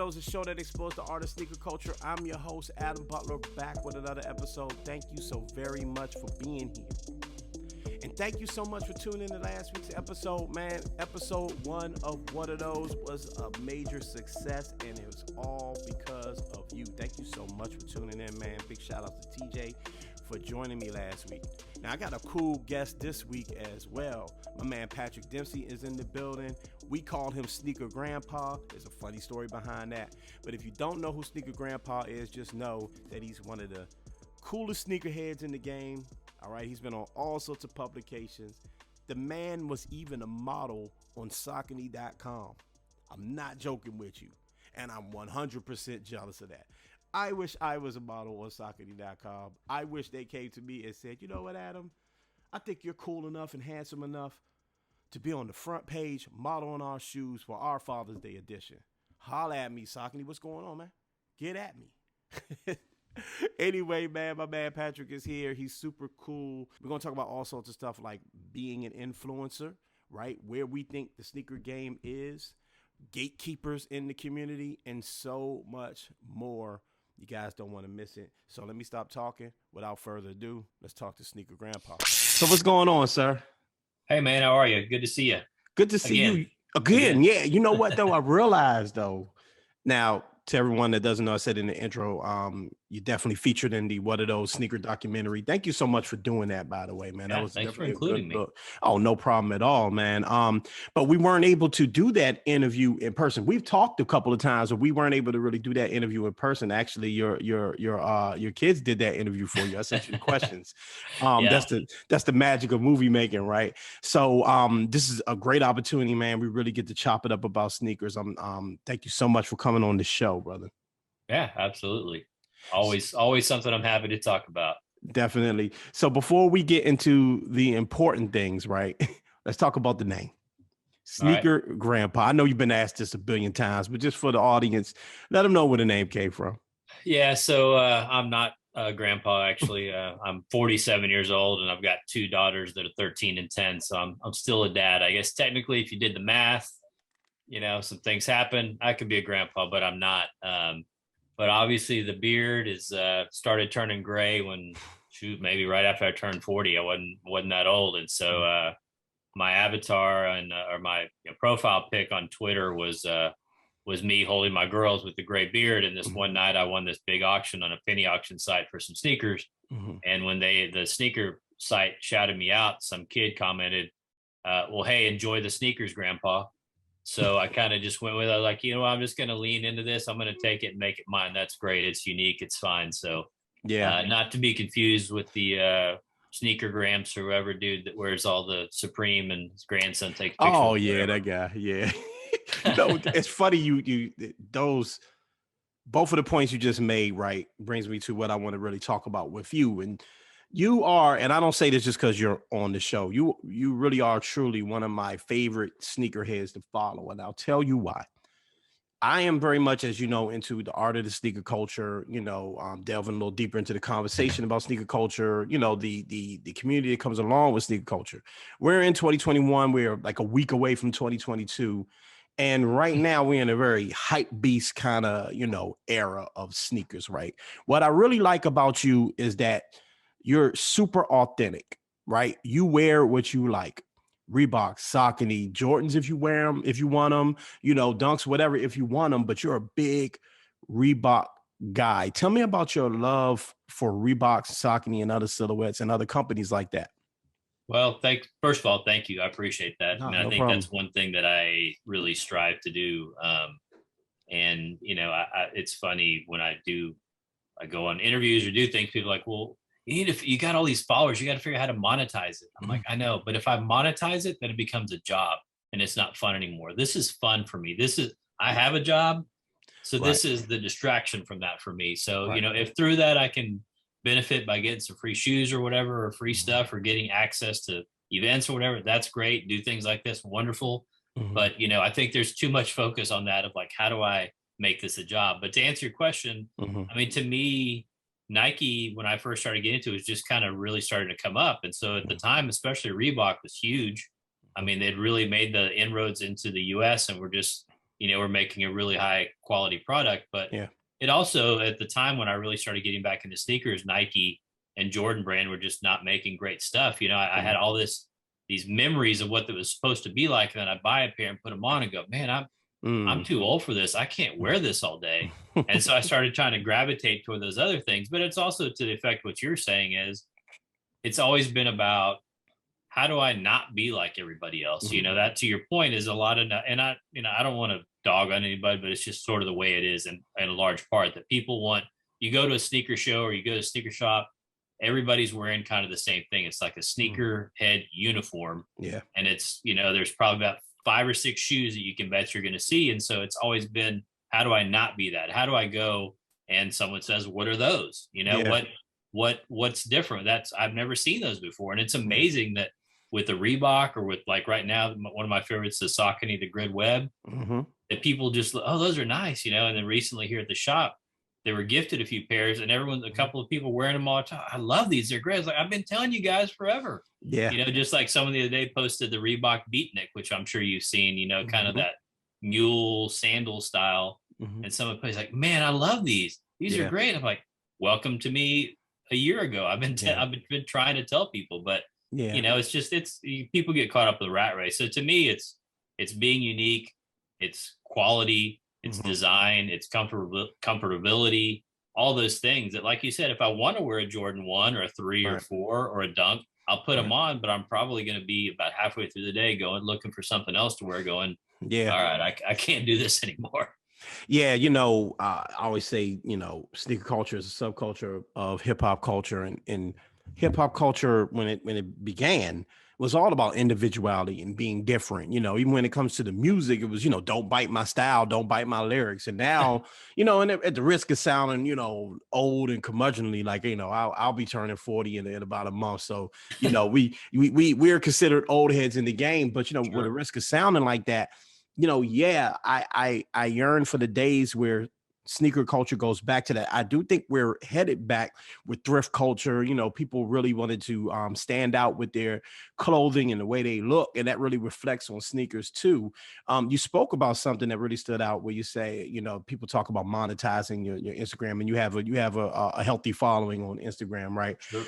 Those, a show that explores the art of sneaker culture. I'm your host, Adam Butler, back with another episode. Thank you so very much for being here. And thank you so much for tuning in to last week's episode, man. Episode 1 of What Are Those was a major success, and it was all because of you. Thank you so much for tuning in, man. Big shout out to TJ for joining me last week. Now, I got a cool guest this week as well. My man Patrick Dempsey is in the building. We called him Sneaker Grandpa. There's a funny story behind that. But if you don't know who Sneaker Grandpa is, just know that he's one of the coolest sneakerheads in the game. All right, he's been on all sorts of publications. The man was even a model on Saucony.com. I'm not joking with you, and I'm 100% jealous of that. I wish I was a model on Saucony.com. I wish they came to me and said, you know what, Adam? I think you're cool enough and handsome enough to be on the front page modeling our shoes for our Father's Day edition. Holla at me, Saucony. What's going on, man? Get at me. Anyway, man, my man Patrick is here. He's super cool. We're going to talk about all sorts of stuff like being an influencer, right? Where we think the sneaker game is, gatekeepers in the community, and so much more. You guys don't want to miss it. So let me stop talking. Without further ado, let's talk to Sneaker Grandpa. So what's going on, sir? Hey, man, how are you? Good to see you. Good to see you again. Yeah, you know what, though? I realized, though, now, to everyone that doesn't know, I said in the intro, you definitely featured in the What Are Those sneaker documentary. Thank you so much for doing that, by the way, man. Yeah, that was thanks for definitely including me. Oh, no problem at all, man. But we weren't able to do that interview in person. We've talked a couple of times, but we weren't able to really do that interview in person. Actually, your kids did that interview for you. I sent you the questions. Yeah. That's the magic of movie making, right? So this is a great opportunity, man. We really get to chop it up about sneakers. Thank you so much for coming on the show, brother. Yeah, absolutely. Always something I'm happy to talk about. Definitely. So before we get into the important things, right? Let's talk about the name. Sneaker Grandpa. I know you've been asked this a billion times, but just for the audience, let them know where the name came from. Yeah, so I'm not a grandpa, actually. I'm 47 years old, and I've got 2 daughters that are 13 and 10, so I'm still a dad. I guess technically, if you did the math, you know, some things happen. I could be a grandpa, but I'm not. But obviously the beard is started turning gray when, maybe right after I turned 40. I wasn't that old, and so my avatar and or my profile pic on Twitter was me holding my girls with the gray beard. And this one night I won this big auction on a penny auction site for some sneakers, and when the sneaker site shouted me out, some kid commented, "Well, hey, enjoy the sneakers, Grandpa." So I kind of just went with it. Like, I'm just going to lean into this. I'm going to take it and make it mine. That's great. It's unique. It's fine. So yeah, not to be confused with the sneaker Gramps or whoever dude that wears all the Supreme and his grandson takes pictures. Oh yeah, that guy. Yeah. It's funny. Those, both of the points you just made, right, brings me to what I want to really talk about with you. And you are, and I don't say this just because you're on the show. You really are truly one of my favorite sneakerheads to follow, and I'll tell you why. I am very much, as you know, into the art of the sneaker culture. Delving a little deeper into the conversation about sneaker culture. The community that comes along with sneaker culture. We're in 2021. We're like a week away from 2022. And right now we're in a very hype beast kind of, era of sneakers, right? What I really like about you is that you're super authentic, right? You wear what you like. Reeboks, Saucony, Jordans if you wear them, if you want them, Dunks, whatever, if you want them, but you're a big Reebok guy. Tell me about your love for Reeboks, Saucony, and other silhouettes and other companies like that. Well, first of all, thank you. I appreciate that. No, I mean, I think problem. That's one thing that I really strive to do. And it's funny when I go on interviews or do things, people are like, well, you got all these followers, you got to figure out how to monetize it. I'm like, I know, but if I monetize it, then it becomes a job and it's not fun anymore. This is fun for me. I have a job. So This is the distraction from that for me. So, if through that I can benefit by getting some free shoes or whatever, or free stuff, or getting access to events or whatever, that's great. Do things like this, wonderful. But, I think there's too much focus on that of like, how do I make this a job? But to answer your question, I mean, to me, Nike, when I first started getting into it, was just kind of really starting to come up. And so at the time, especially Reebok was huge. I mean, they'd really made the inroads into the US and were just we're making a really high quality product. But Yeah. it also, at the time when I really started getting back into sneakers, Nike and Jordan brand were just not making great stuff. I had all these memories of what it was supposed to be like. And then I buy a pair and put them on and go, man, I'm too old for this. I can't wear this all day. And so I started trying to gravitate toward those other things. But it's also to the effect what you're saying is it's always been about how do I not be like everybody else? That to your point is a lot of, and I don't want to dog on anybody, but it's just sort of the way it is in a large part that people want, you go to a sneaker show or you go to a sneaker shop, everybody's wearing kind of the same thing. It's like a sneaker head uniform. Yeah. And it's, there's probably about 5 or 6 shoes that you can bet you're going to see. And so it's always been, how do I not be that? How do I go and someone says, what are those? What's different? I've never seen those before. And it's amazing that with the Reebok or with like right now, one of my favorites, the Saucony, the Grid Web, that people just, oh, those are nice, and then recently here at the shop, they were gifted a few pairs and a couple of people wearing them all the time. I love these. They're great. It's like, I've been telling you guys forever. Yeah. Just like someone the other day posted the Reebok Beatnik, which I'm sure you've seen, kind of that mule sandal style. And someone plays like, man, I love these. These are great. I'm like, welcome to me a year ago. I've been trying to tell people, but it's people get caught up in the rat race. So to me, it's being unique, it's quality, it's design, it's comfortability, all those things that, like you said, if I want to wear a Jordan 1 or a 3 or 4 or a Dunk, I'll put them on, but I'm probably going to be about halfway through the day looking for something else to wear going, all right, I can't do this anymore. Yeah. I always say, sneaker culture is a subculture of hip hop culture, and hip hop culture, when it began, was all about individuality and being different. Even when it comes to the music, it was, don't bite my style, don't bite my lyrics. And now, and at the risk of sounding, old and curmudgeonly, like, I'll be turning 40 in about a month. So, we're considered old heads in the game, but, with the risk of sounding like that, I yearn for the days where sneaker culture goes back to that. I do think we're headed back with thrift culture. People really wanted to stand out with their clothing and the way they look, and that really reflects on sneakers too. You spoke about something that really stood out, where you say, people talk about monetizing your Instagram, and you have a healthy following on Instagram, right? Sure.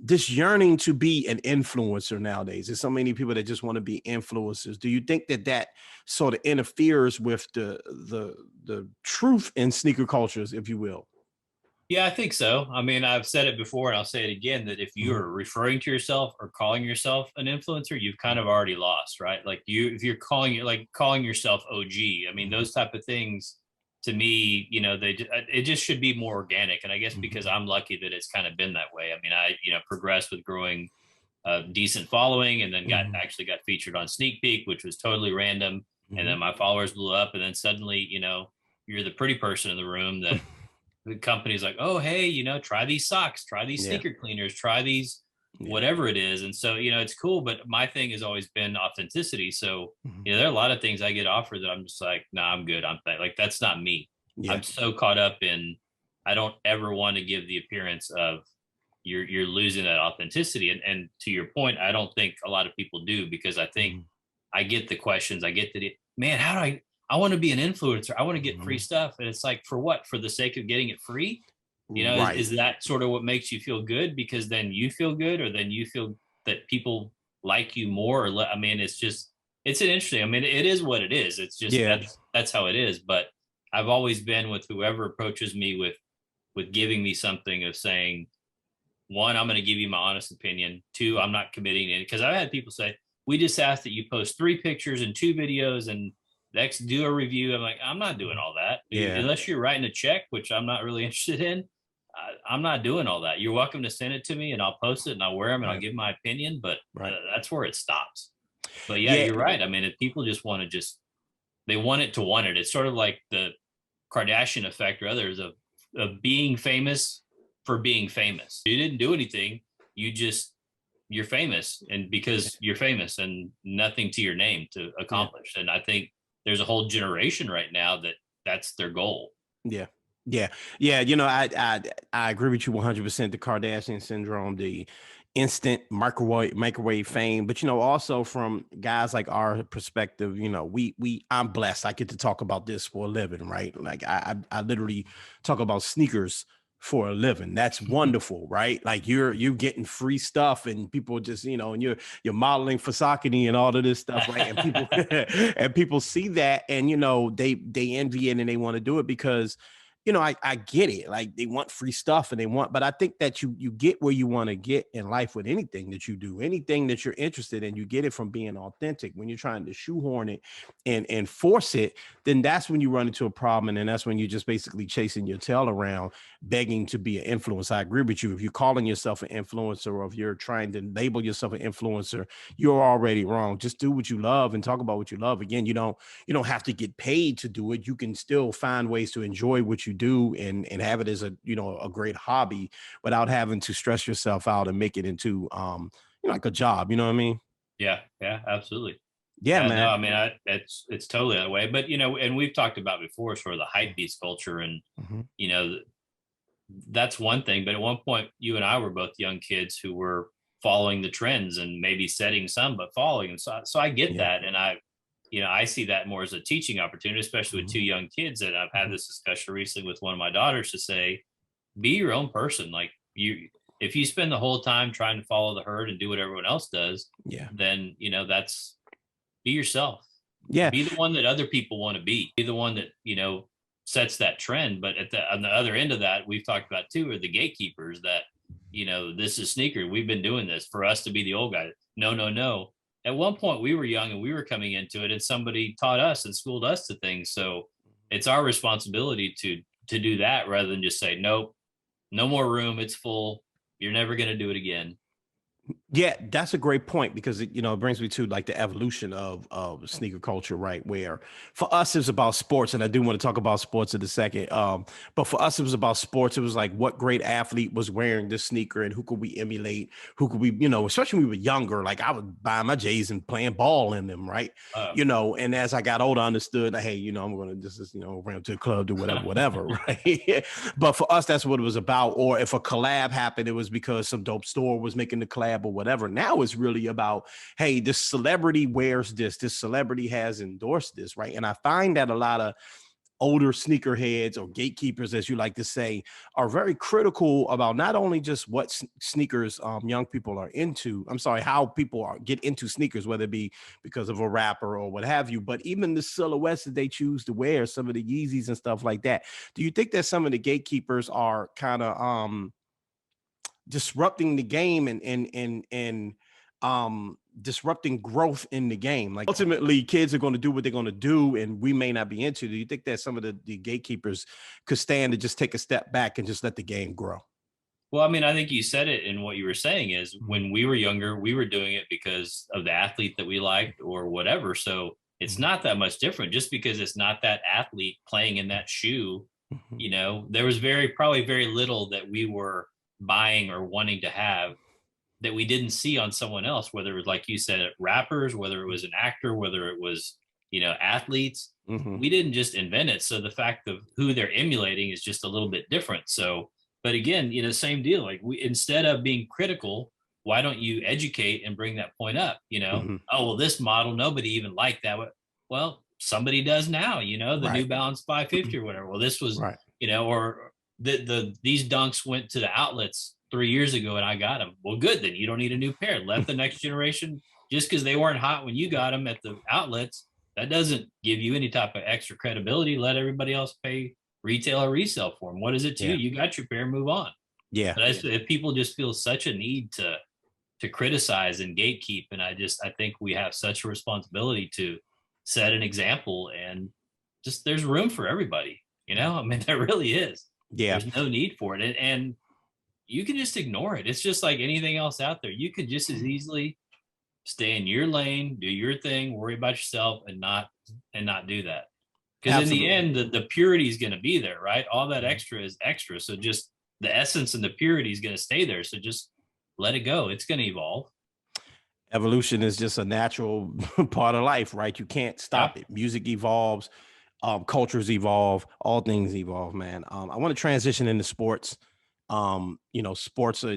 This yearning to be an influencer nowadays. There's so many people that just want to be influencers. Do you think that sort of interferes with the truth in sneaker cultures, if you will? Yeah, I think so. I mean, I've said it before and I'll say it again, that if you're referring to yourself or calling yourself an influencer, you've kind of already lost, right? Like if you're calling yourself OG, I mean, those type of things, to me, it just should be more organic. And I guess because I'm lucky that it's kind of been that way. I mean, I progressed with growing a decent following, and then got featured on Sneak Peek, which was totally random. And then my followers blew up, and then suddenly, you're the pretty person in the room that the company's like, oh, hey, try these socks, try these sneaker cleaners, try these, whatever it is. And so, it's cool. But my thing has always been authenticity. So, there are a lot of things I get offered that I'm just like, nah, I'm good. Like, that's not me. Yeah. I'm so caught up in, I don't ever want to give the appearance of you're losing that authenticity. And to your point, I don't think a lot of people do, because I think I get the questions. I get the, man, how do I want to be an influencer. I want to get free stuff. And it's like, for what? For the sake of getting it free? Right. Is that sort of what makes you feel good? Because then you feel good, or then you feel that people like you more, or I mean, it's an interesting, I mean, it is what it is. It's just, that's how it is. But I've always been with whoever approaches me with giving me something, of saying, 1, I'm going to give you my honest opinion. 2, I'm not committing it. Because I've had people say, we just ask that you post 3 pictures and 2 videos and next do a review. I'm like, I'm not doing all that. Unless you're writing a check, which I'm not really interested in. I'm not doing all that. You're welcome to send it to me, and I'll post it and I'll wear them and I'll give my opinion, but that's where it stops. But you're right. I mean, if people just want to they want it to want it. It's sort of like the Kardashian effect or others of being famous for being famous. You didn't do anything. You're famous, and because you're famous, and nothing to your name to accomplish. And I think there's a whole generation right now that's their goal. Yeah. I agree with you 100%. The Kardashian syndrome, instant microwave fame, but also from guys like our perspective, I'm blessed. I get to talk about this for a living, right? Like I literally talk about sneakers for a living. That's wonderful, right? Like you're getting free stuff, and people just and you're modeling for Saucony and all of this stuff, right? And people and people see that, and they envy it and they want to do it because I get it. Like they want free stuff and but I think that you get where you want to get in life with anything that you do, anything that you're interested in, you get it from being authentic. When you're trying to shoehorn it and force it, then that's when you run into a problem. And then that's when you're just basically chasing your tail around, begging to be an influencer. I agree with you. If you're calling yourself an influencer, or if you're trying to label yourself an influencer, you're already wrong. Just do what you love and talk about what you love. Again, you don't have to get paid to do it. You can still find ways to enjoy what you do and have it as a great hobby without having to stress yourself out and make it into like a job. You know what I mean? Yeah, absolutely. Yeah, No, man. I mean, it's totally that way. But and we've talked about before, sort of the hype beast culture, and you know, that's one thing. But at one point, you and I were both young kids who were following the trends and maybe setting some, but following them. So I get that, and I see that more as a teaching opportunity, especially with two young kids. And I've had this discussion recently with one of my daughters to say, be your own person. Like if you spend the whole time trying to follow the herd and do what everyone else does, then that's be yourself. Yeah. Be the one that other people want to be. Be the one that sets that trend. But on the other end of that, we've talked about too, are the gatekeepers that this is sneaker. We've been doing this for us to be the old guy. No. At one point we were young and we were coming into it, and somebody taught us and schooled us to things. So it's our responsibility to do that rather than just say, nope, no more room. It's full. You're never going to do it again. Yeah, that's a great point, because it brings me to like the evolution of sneaker culture, right? Where for us it was about sports, and I do want to talk about sports in a second. But for us it was about sports. It was like, what great athlete was wearing this sneaker, and who could we emulate? Who could we, especially when we were younger, like I would buy my J's and playing ball in them, right? And as I got older, I understood, hey, I'm going to just around to the club, do whatever, right? But for us, that's what it was about. Or if a collab happened, it was because some dope store was making the collab or whatever. Now it's really about, hey, this celebrity wears this celebrity has endorsed this, right? And I find that a lot of older sneakerheads, or gatekeepers, as you like to say, are very critical about not only just what sneakers young people are into. I'm sorry, how people get into sneakers, whether it be because of a rapper or what have you, but even the silhouettes that they choose to wear, some of the Yeezys and stuff like that. Do you think that some of the gatekeepers are kind of disrupting the game and disrupting growth in the game? Like, ultimately kids are going to do what they're going to do, and we may not be into. Do you think that some of the gatekeepers could stand to just take a step back and just let the game grow? Well, I mean, I think you said it in what you were saying is, when we were younger, we were doing it because of the athlete that we liked or whatever. So it's not that much different. Just because it's not that athlete playing in that shoe, there was probably very little that we were buying or wanting to have that we didn't see on someone else, whether it was, like you said, rappers, whether it was an actor, whether it was athletes. We didn't just invent it. So the fact of who they're emulating is just a little bit different. So, but again, same deal. Like, instead of being critical, why don't you educate and bring that point up? Oh, well, this model, nobody even liked that. Well, somebody does now, the New Balance 550 or whatever. Well, this was, or these dunks went to the outlets 3 years ago and I got them. Well, good. Then you don't need a new pair. Let the next generation, just because they weren't hot when you got them at the outlets, that doesn't give you any type of extra credibility. Let everybody else pay retail or resell for them. What is it to you? You got your pair, move on. Yeah. But if people just feel such a need to criticize and gatekeep, and I think we have such a responsibility to set an example, and just there's room for everybody. I mean, there really is. Yeah. There's no need for it. And you can just ignore it. It's just like anything else out there. You could just as easily stay in your lane, do your thing, worry about yourself, and not do that. Because in the end, the purity is going to be there, right? All that extra is extra. So just the essence and the purity is going to stay there. So just let it go. It's going to evolve. Evolution is just a natural part of life, right? You can't stop it. Music evolves, cultures evolve, all things evolve, man. I want to transition into sports. sports are,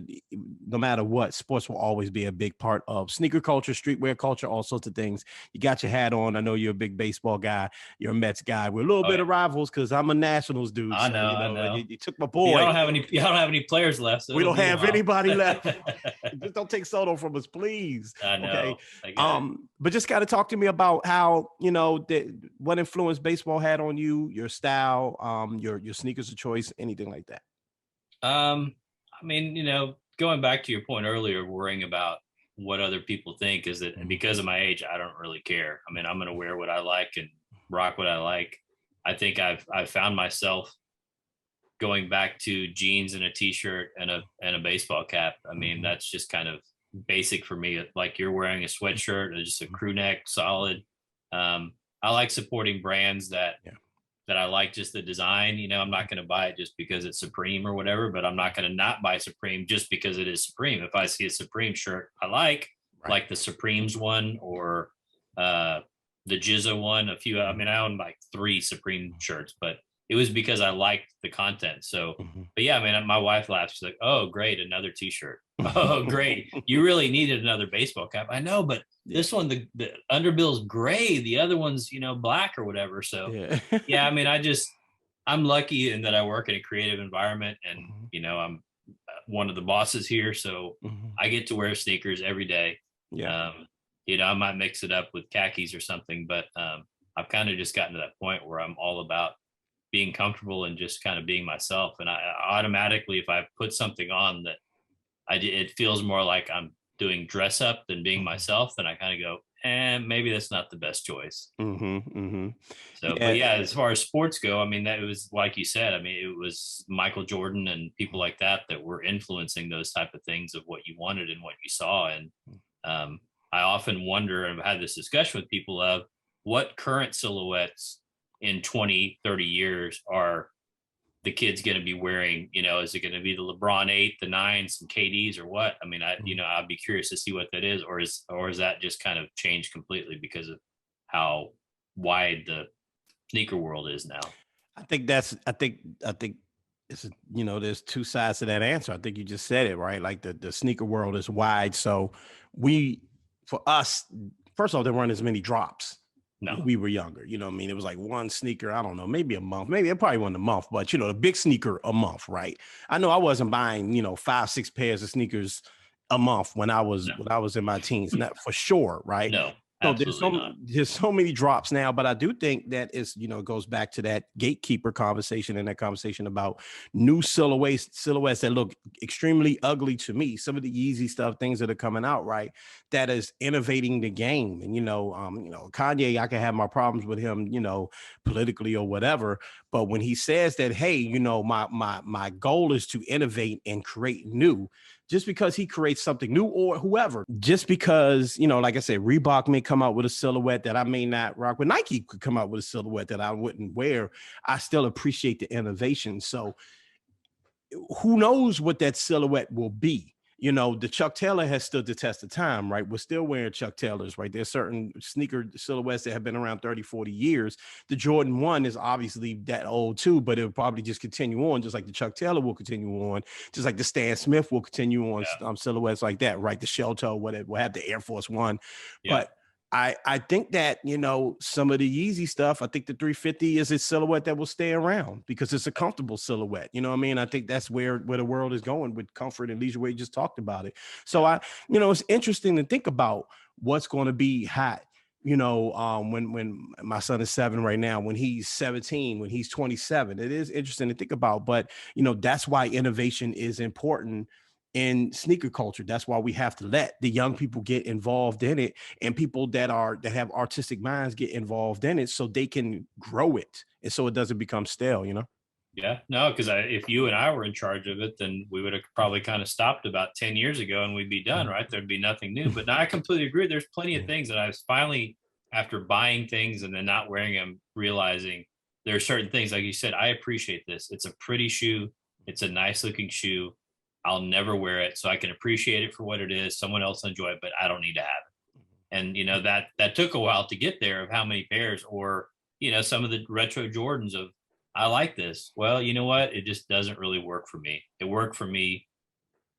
no matter what, sports will always be a big part of sneaker culture, streetwear culture, all sorts of things. You got your hat on. I know you're a big baseball guy. You're a Mets guy. We're a little bit of rivals because I'm a Nationals dude. I So, know, I you know. you took my Y'all boy. don't have any. Y'all don't have any players left. So We don't have anybody left. I Just don't take Soto from us, please. know. Okay. I got it. But just got to talk to me about how, what influence baseball had on you, your style, your sneakers of choice, anything like that. I mean, going back to your point earlier, worrying about what other people think is that because of my age, I don't really care. I mean, I'm going to wear what I like and rock what I like. I think I've found myself going back to jeans and a t-shirt and a baseball cap. I mean, that's just kind of basic for me. Like you're wearing a sweatshirt or just a crew neck, solid. I like supporting brands that I like just the design. I'm not going to buy it just because it's Supreme or whatever, but I'm not going to not buy Supreme just because it is Supreme. If I see a Supreme shirt I like the Supremes one or the Jizza one, I own like 3 Supreme shirts, but it was because I liked the content. So, but yeah, I mean, my wife laughs. She's like, "Oh, great, another T-shirt. Oh, great, you really needed another baseball cap." I know, but this one, the underbill's gray. The other one's, black or whatever. So, yeah, I mean, I'm lucky in that I work in a creative environment, and I'm one of the bosses here, so I get to wear sneakers every day. Yeah. I might mix it up with khakis or something, but I've kind of just gotten to that point where I'm all about being comfortable and just kind of being myself. And I automatically, if I put something on that it feels more like I'm doing dress up than being myself, then I kind of go, maybe that's not the best choice. So, but yeah, as far as sports go, I mean, that it was like you said, I mean, it was Michael Jordan and people like that were influencing those type of things of what you wanted and what you saw. And I often wonder, and I've had this discussion with people of what current silhouettes in 20, 30 years are the kids going to be wearing. Is it going to be the LeBron 8, the 9, some KDs or what? I mean, I'd be curious to see what that is, or is that just kind of changed completely because of how wide the sneaker world is now? I think it's, there's 2 sides to that answer. I think you just said it, right? Like the sneaker world is wide. So for us, first of all, there weren't as many drops. No, we were younger, it was like one sneaker, I don't know, maybe a month, maybe it probably wasn't a month, but the big sneaker a month, right? I know I wasn't buying, 5, 6 pairs of sneakers a month when I was in my teens, not for sure, right? No. So there's so many drops now, but I do think that it goes back to that gatekeeper conversation and that conversation about new silhouettes that look extremely ugly to me. Some of the Yeezy stuff, things that are coming out, right, that is innovating the game. And Kanye, I can have my problems with him, politically or whatever, but when he says that, hey, my goal is to innovate and create new. Just because he creates something new or whoever, just because, like I said, Reebok may come out with a silhouette that I may not rock, but Nike could come out with a silhouette that I wouldn't wear. I still appreciate the innovation. So who knows what that silhouette will be? The Chuck Taylor has stood the test of time, right? We're still wearing Chuck Taylors, right? There's certain sneaker silhouettes that have been around 30, 40 years. The Jordan 1 is obviously that old too, but it'll probably just continue on, just like the Chuck Taylor will continue on, just like the Stan Smith will continue on silhouettes like that, right? The shell toe, whatever, we'll have the Air Force One. Yeah. But I think that, some of the Yeezy stuff, I think the 350 is a silhouette that will stay around because it's a comfortable silhouette. You know what I mean? I think that's where the world is going with comfort and leisure. We just talked about it. So it's interesting to think about what's going to be hot. When my son is 7 right now, when he's 17, when he's 27, it is interesting to think about, but that's why innovation is important in sneaker culture. That's why we have to let the young people get involved in it, and people that have artistic minds get involved in it so they can grow it and so it doesn't become stale, Yeah, no, because if you and I were in charge of it, then we would have probably kind of stopped about 10 years ago and we'd be done, right? There'd be nothing new. But now I completely agree. There's plenty of things that I was finally, after buying things and then not wearing them, realizing there are certain things, like you said, I appreciate this. It's a pretty shoe. It's a nice looking shoe. I'll never wear it, so I can appreciate it for what it is. Someone else enjoy it, but I don't need to have it. And that took a while to get there, of how many pairs, or some of the retro Jordans of I like this. Well, you know what? It just doesn't really work for me. It worked for me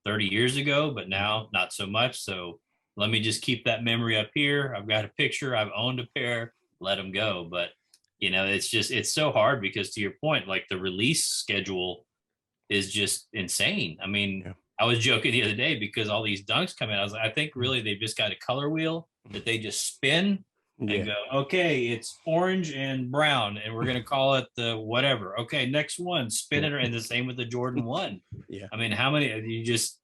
30 years ago, but now not so much. So let me just keep that memory up here. I've got a picture. I've owned a pair. Let them go. But it's so hard because to your point, like the release schedule is just insane. I mean, Yeah. I was joking the other day because all these dunks come in. I was like, I think really they've just got a color wheel that they just spin and Yeah. go, okay, it's orange and brown, and we're gonna call it the whatever. Okay, next one, spin it, and the same with the Jordan 1. Yeah. I mean, how many you just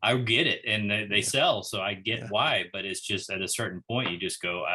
I get it, and they Yeah. sell, so I get Yeah. why, but it's just at a certain point you just go,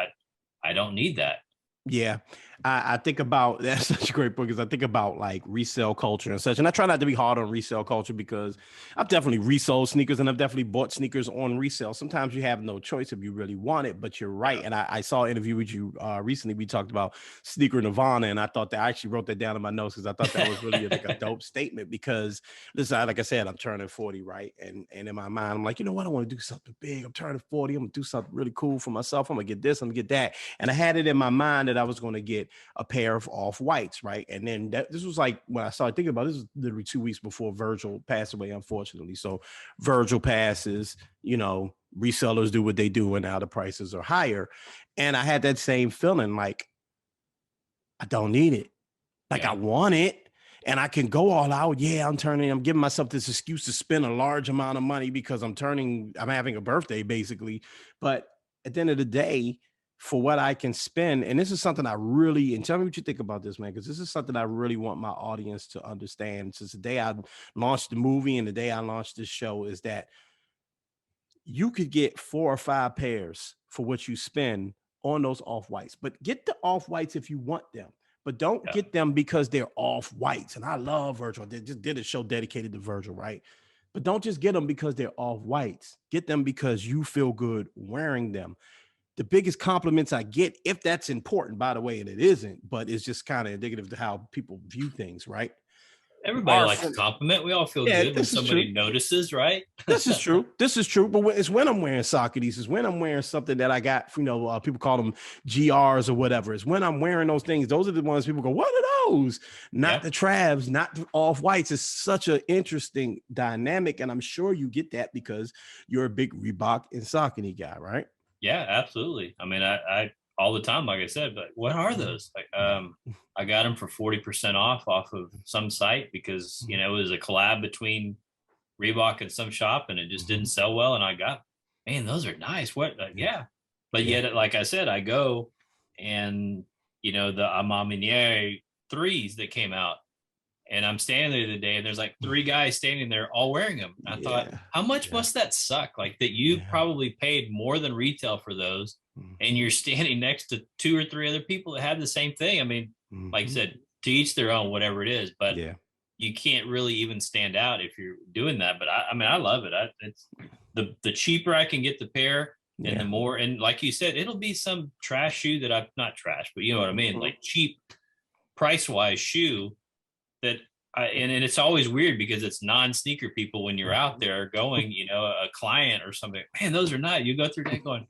I don't need that. Yeah, I think about that's such a great book because I think about like resale culture and such. And I try not to be hard on resale culture because I've definitely resold sneakers and I've definitely bought sneakers on resale. Sometimes you have no choice if you really want it, but you're right. Yeah. And I saw an interview with you recently. We talked about sneaker nirvana, and I thought that I actually wrote that down in my notes because I thought that was really like a dope statement. Because listen, like I said, I'm turning 40, right? And in my mind, I'm like, you know what? I want to do something big. I'm turning 40. I'm gonna do something really cool for myself. I'm gonna get this. I'm gonna get that. And I had it in my mind that I was going to get a pair of off whites, right? And then this was like when I started thinking about this is literally 2 weeks before Virgil passed away, unfortunately. So Virgil passes, resellers do what they do, and now the prices are higher. And I had that same feeling like I don't need it. Like I Yeah. want it and I can go all out. Yeah, I'm giving myself this excuse to spend a large amount of money because I'm having a birthday basically. But at the end of the day, for what I can spend, and this is something I really, and tell me what you think about this, man, because this is something I really want my audience to understand. Since the day I launched the movie and the day I launched this show, is that you could get 4 or 5 pairs for what you spend on those off whites, but get the off whites if you want them. But don't Yeah. get them because they're off whites. And I love Virgil. They just did a show dedicated to Virgil, right? But don't just get them because they're off whites. Get them because you feel good wearing them. The biggest compliments I get, if that's important, by the way, and it isn't, but it's just kind of indicative to how people view things, right? Everybody Are likes a from compliment. We all feel Yeah, good when this is true. somebody notices, right? This is true. This is true. But it's when I'm wearing Socrates, it's when I'm wearing something that I got, people call them GRs or whatever. It's when I'm wearing those things. Those are the ones people go, what are those? Not Yeah. the Travs, not the off whites. It's such an interesting dynamic. And I'm sure you get that because you're a big Reebok and Saucony guy, right? Yeah, absolutely. I mean, I all the time, like I said, but what are those? Like, I got them for 40% off of some site because, it was a collab between Reebok and some shop and it just didn't sell well. And I got, man, those are nice. What? Yeah. But Yeah. yet, like I said, I go and, the Amaminiere threes that came out and I'm standing there the day and there's like 3 guys standing there all wearing them. And I thought, Yeah. how much Yeah. must that suck? Like that you Yeah. probably paid more than retail for those and you're standing next to 2 or 3 other people that have the same thing. I mean, like I Mm-hmm. said, to each their own, whatever it is, but Yeah. you can't really even stand out if you're doing that. But I mean, I love it. It's the cheaper I can get the pair and the Yeah. more, and like you said, it'll be some trash shoe that I've not trash, but you know what I mean? Mm-hmm. Like cheap price wise shoe that and it's always weird because it's non-sneaker people when you're out there going, a client or something, man, those are nice. You go through that going,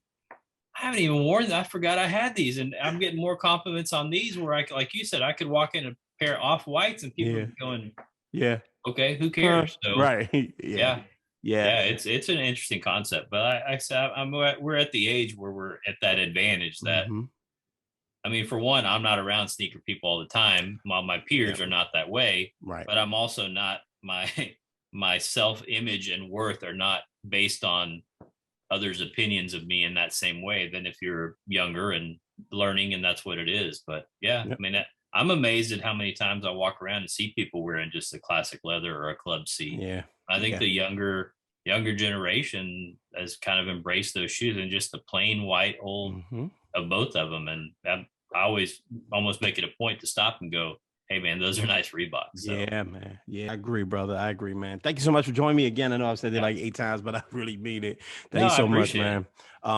I haven't even worn that. I forgot I had these. And I'm getting more compliments on these where like you said, I could walk in a pair of off whites and people Yeah. are going, Yeah. okay, who cares? So Right. Yeah. yeah, Yeah. yeah, it's an interesting concept, but I said we're at the age where we're at that advantage that Mm-hmm. I mean, for one, I'm not around sneaker people all the time, while my Yeah. peers are not that way. Right. But I'm also not my self image and worth are not based on others' opinions of me in that same way than if you're younger and learning, and that's what it is. But yeah, I Yep. mean, I'm amazed at how many times I walk around and see people wearing just a classic leather or a club C. Yeah. I think Yeah. the younger generation has kind of embraced those shoes and just the plain white old Mm-hmm. of both of them. And I always almost make it a point to stop and go, hey man, those are nice Reeboks. So Yeah, man. Yeah, I agree, brother. I agree, man. Thank you so much for joining me again. I know I've said it yeah, like 8 times, but I really mean it. no, Thank you I so much, appreciate it. man.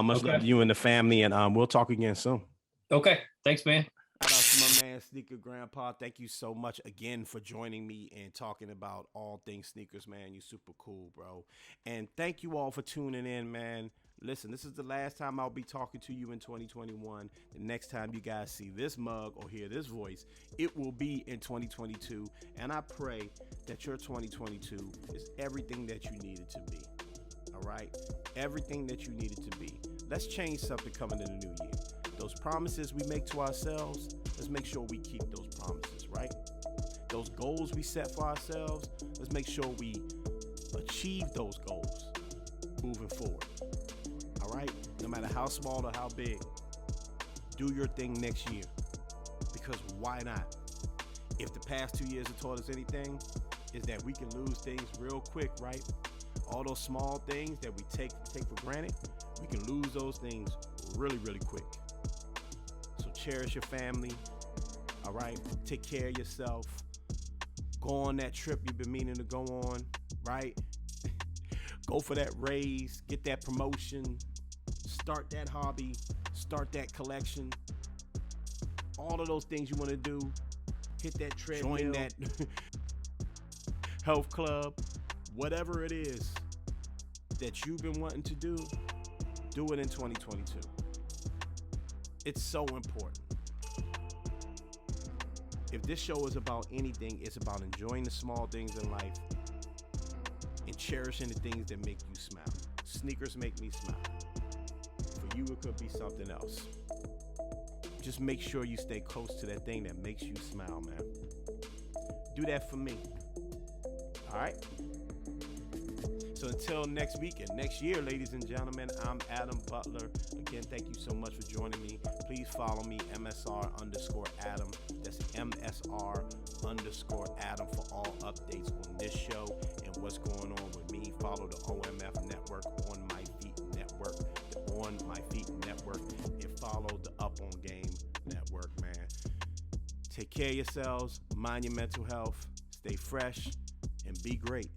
Much love Okay. to you and the family, and we'll talk again soon. Okay. Thanks, man. Shout out to my man, Sneaker Grandpa. Thank you so much again for joining me and talking about all things sneakers, man. You super cool, bro. And thank you all for tuning in, man. Listen, this is the last time I'll be talking to you in 2021. The next time you guys see this mug or hear this voice, it will be in 2022. And I pray that your 2022 is everything that you need it to be. All right? Everything that you need it to be. Let's change something coming in the new year. Those promises we make to ourselves, let's make sure we keep those promises, right? Those goals we set for ourselves, let's make sure we achieve those goals moving forward. All right? No matter how small or how big, do your thing next year. Because why not? If the past 2 years have taught us anything, is that we can lose things real quick, right? All those small things that we take for granted, we can lose those things really, really quick. So cherish your family, all right? Take care of yourself. Go on that trip you've been meaning to go on, right? Go for that raise, get that promotion, start that hobby, start that collection. All of those things you want to do, hit that treadmill, join that health club, whatever it is that you've been wanting to do it in 2022. It's so important. If this show is about anything, it's about enjoying the small things in life and cherishing the things that make you smile. Sneakers make me smile. For you, it could be something else. Just make sure you stay close to that thing that makes you smile, man. Do that for me. All right? So until next week and next year, ladies and gentlemen, I'm Adam Butler. Again, thank you so much for joining me. Please follow me, MSR_Adam. That's MSR_Adam for all updates on this show and what's going on with me. Follow the OMF Network on My Feet Network, the On My Feet Network, and follow the Up On Game Network, man. Take care of yourselves, mind your mental health, stay fresh, and be great.